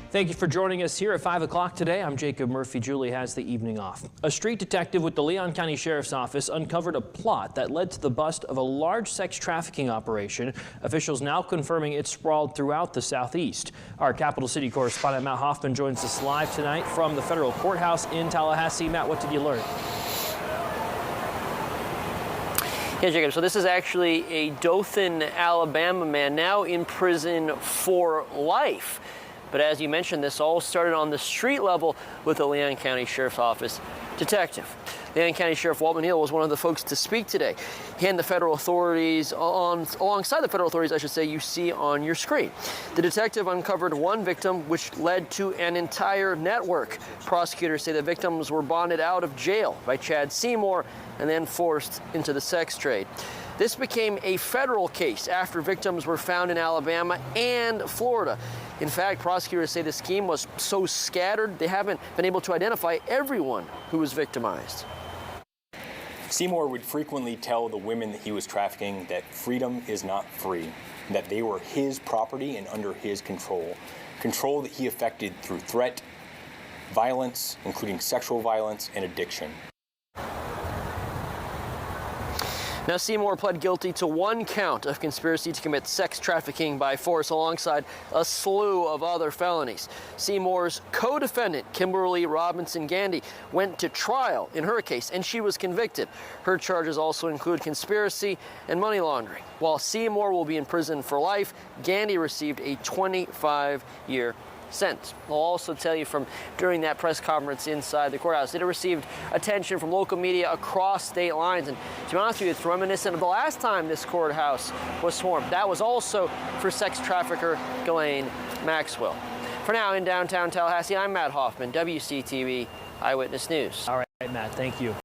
Thank you for joining us here at 5 o'clock today. I'm Jacob Murphy. Julie has the evening off. A street detective with the Leon County Sheriff's Office uncovered a plot that led to the bust of a large sex trafficking operation. Officials now confirming it sprawled throughout the southeast. Our Capital City correspondent Matt Hoffman joins us live tonight from the federal courthouse in Tallahassee. Matt, what did you learn? Yeah, Jacob, so this is actually a Dothan, Alabama man now in prison for life. But as you mentioned, this all started on the street level with the Leon County Sheriff's Office detective. Leon County Sheriff Walt McNeil was one of the folks to speak today. He and the federal authorities, alongside the federal authorities, I should say, you see on your screen. The detective uncovered one victim, which led to an entire network. Prosecutors say the victims were bonded out of jail by Chad Seymour and then forced into the sex trade. This became a federal case after victims were found in Alabama and Florida. In fact, prosecutors say the scheme was so scattered they haven't been able to identify everyone who was victimized. Seymour would frequently tell the women that he was trafficking that freedom is not free, that they were his property and under his control. Control that he effected through threat, violence, including sexual violence and addiction. Now, Seymour pled guilty to one count of conspiracy to commit sex trafficking by force alongside a slew of other felonies. Seymour's co-defendant, Kimberly Robinson Gandy, went to trial in her case, and she was convicted. Her charges also include conspiracy and money laundering. While Seymour will be in prison for life, Gandy received a 25-year sentence. I'll also tell you from during that press conference inside the courthouse, it received attention from local media across state lines. And to be honest with you, it's reminiscent of the last time this courthouse was swarmed. That was also for sex trafficker Ghislaine Maxwell. For now, in downtown Tallahassee, I'm Matt Hoffman, WCTV Eyewitness News. All right, Matt, thank you.